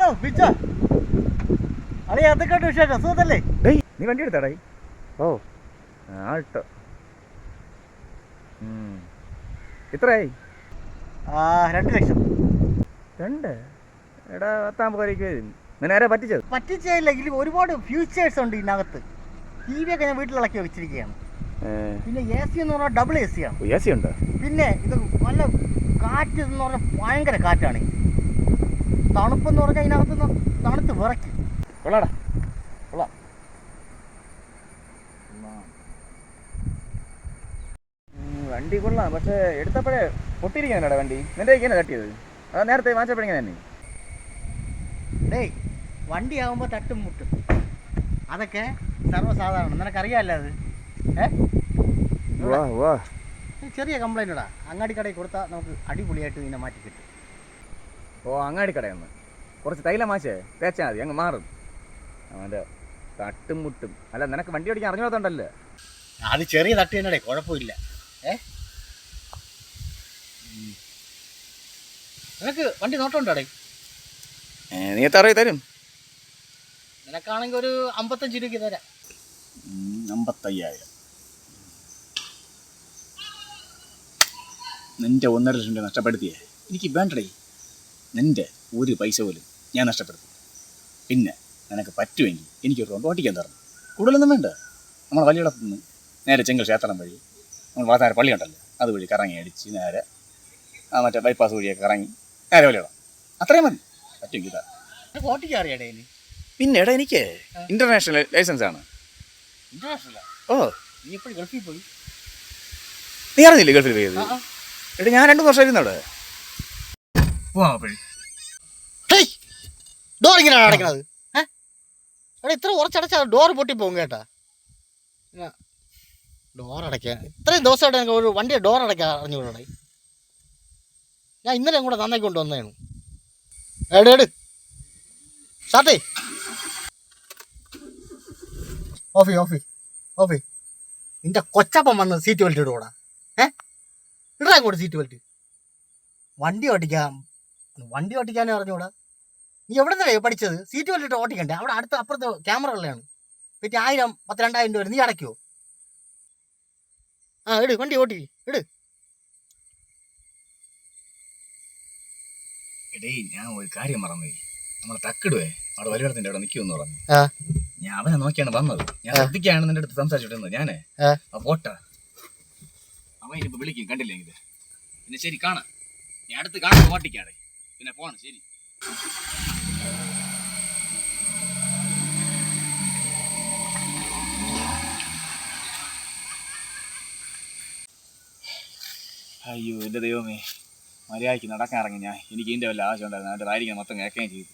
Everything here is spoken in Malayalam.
ഹലോ ബിജ അളിയ അതൊക്കെ വിശേഷം സുഖല്ലേ? ഡേയ് നീ വണ്ടി എടുത്താടേ? ഓ ആട്ടോ. എത്രയായി? 2 ലക്ഷം. 2? എടാ 10,000 നിന്നെ ആരാ പറ്റിച്ചത്? പറ്റിച്ചില്ല, ഇതിൽ ഒരുപാട് ഫ്യൂച്ചേഴ്സ് ഉണ്ട് ഇതിനകത്ത്. ടി വി ഒക്കെ ഞാൻ വീട്ടിലിളക്കി വെച്ചിരിക്കുകയാണ്. പിന്നെ എ സി എന്ന് പറഞ്ഞാൽ ഡബിൾ എ സി ആണ്. എ സി ഉണ്ട്. പിന്നെ ഇത് നല്ല കാറ്റ് എന്ന് പറഞ്ഞാൽ ഭയങ്കര കാറ്റാണ്. തണുപ്പെന്ന് പറഞ്ഞാൽ ഇതിനകത്ത് തണുത്ത് വിറയ്ക്കും. കൊള്ളാടാ, കൊള്ളാം. വണ്ടി കൊള്ളാം, പക്ഷേ എടുത്തപ്പോഴേ പൊട്ടിയിരിക്കാനാടാ വണ്ടി. നിന്റെ ഇങ്ങനെ തട്ടിയത്? അത് നേരത്തെ വാങ്ങിച്ചപ്പോഴെങ്ങനെ തന്നെ? ഡേയ്, വണ്ടി ആകുമ്പോൾ തട്ടും മുട്ടും, അതൊക്കെ സർവ്വസാധാരണം. നിനക്കറിയാമല്ലോ അത്. ചെറിയ കംപ്ലൈൻറ്റാ. അങ്ങാടി കടയിൽ കൊടുത്താൽ നമുക്ക് അടിപൊളിയായിട്ട് ഇതിനെ മാറ്റി കിട്ടും. ഓ, അങ്ങാടി കടയെന്ന് കുറച്ച് തൈലം മാച്ചേ തേച്ചാൽ മതി, അങ്ങ് മാറും. അവൻ്റെ തട്ടും മുട്ടും. അല്ല, നിനക്ക് വണ്ടി ഓടിക്കാൻ അറിഞ്ഞോത്തുണ്ടല്ലോ. അത് ചെറിയ തട്ട് തന്നെടേ, കുഴപ്പമില്ല. നിനക്ക് വണ്ടി നോട്ടമുണ്ടോടേ? നീ എത്ര രൂപ തരും? നിനക്കാണെങ്കിൽ ഒരു 55 രൂപയ്ക്ക് തരാം. 55,000. നിൻ്റെ 1.5 ലക്ഷം രൂപ നഷ്ടപ്പെടുത്തിയേ എനിക്ക് വേണ്ടടേ. നിൻ്റെ ഒരു പൈസ പോലും ഞാൻ നഷ്ടപ്പെടുത്തും. പിന്നെ നിനക്ക് പറ്റുമെങ്കിൽ എനിക്കൊരു റൗണ്ട് ഓട്ടിക്കാൻ തരണം. കൂടുതലൊന്നും വേണ്ട. നമ്മൾ വലിയടത്തു നിന്ന് നേരെ ചെങ്കൽ ക്ഷേത്രം വഴി നമ്മൾ വാതാര പള്ളി ഉണ്ടല്ലോ, അതുവഴി കറങ്ങി അടിച്ച് നേരെ മറ്റേ ബൈപ്പാസ് വഴിയൊക്കെ കറങ്ങി നേരെ വലിയടം. അത്രയും മതി. പറ്റുമെങ്കിൽ ഇതാ. ഓട്ടിക്കാൻ അറിയാടേ? പിന്നെ എടാ, എനിക്ക് ഇന്റർനാഷണൽ ലൈസൻസ് ആണ്. ഇന്റർനാഷണൽ? ഓ, നീ എപ്പോഴും ഗൾഫിൽ പോയി? നീ അറിഞ്ഞില്ലേ ഗൾഫിൽ പോയത്? എടാ, ഞാൻ 2 വർഷം ഇരുന്നു അവിടെ. ഡോർ ഇങ്ങനെയാണ് അടയ്ക്കണത്? എടാ, ഇത്ര ഉറച്ചടച്ചാൽ ഡോർ പൊട്ടിപ്പോകും കേട്ടാ. ഡോർ അടയ്ക്കാൻ ഇത്രയും ദിവസമായിട്ട് എനിക്ക് ഒരു വണ്ടിയെ ഡോർ അടയ്ക്കാൻ അറിഞ്ഞുകൂടെ? ഞാൻ ഇന്നലെ കൂടെ നന്നായി കൊണ്ടുവന്നതാണ്. എട് സാത്തേ, ഓഫി നിന്റെ കൊച്ചപ്പം വന്ന് സീറ്റ് ബെൽറ്റ് ഇടുകൂടാ. ഇടാ ഇങ്ങോട്ട് സീറ്റ് ബെൽറ്റ്. വണ്ടി ഓട്ടിക്കാനേ അറിഞ്ഞൂടാ. നീ എവിടെ നിന്നല്ലേ പഠിച്ചത്? സീറ്റ് ബെൽറ്റ് ഇട്ട് ഓട്ടിക്കണ്ടേ? അവിടെ അപ്പുറത്ത് ക്യാമറ ഉള്ളതാണ്. പിന്നെ 1000, 2,000 രൂപ നീ അടയ്ക്കുമോ? ഇട്, വണ്ടി ഓട്ടി ഇട്. എടേ, ഞാൻ ഒരു കാര്യം മറന്നു. നമ്മളെ തക്കിടുവേ അവിടെ വലിയടത്തിന്റെ അവിടെ നിൽക്കുമെന്ന് പറഞ്ഞു. ഞാൻ അവനെ നോക്കിയാണ് വന്നത്. ഞാൻ ശ്രദ്ധിക്കാണ് നിന്റെ അടുത്ത് സംസാരിച്ചിട്ടുന്നത്. ഞാനേ പോട്ടാ, അവൻ ഇനിയിപ്പോ വിളിക്കും, കണ്ടില്ലെങ്കിൽ. പിന്നെ ശരി, കാണാം. ഞാൻ അടുത്ത് കാണാൻ ഓട്ടിക്കാടെ. പിന്നെ പോണം. ശരി. അയ്യോ, എൻ്റെ ദൈവമേ, മര്യാദയ്ക്ക് നടക്കാൻ ഇറങ്ങി ഞാൻ. എനിക്ക് ഇതിൻ്റെ വല്ല ആവശ്യം ഉണ്ടായിരുന്നു. അവൻ്റെ ഭാര്യയ്ക്ക് മൊത്തം കേൾക്കുകയും ചെയ്തു.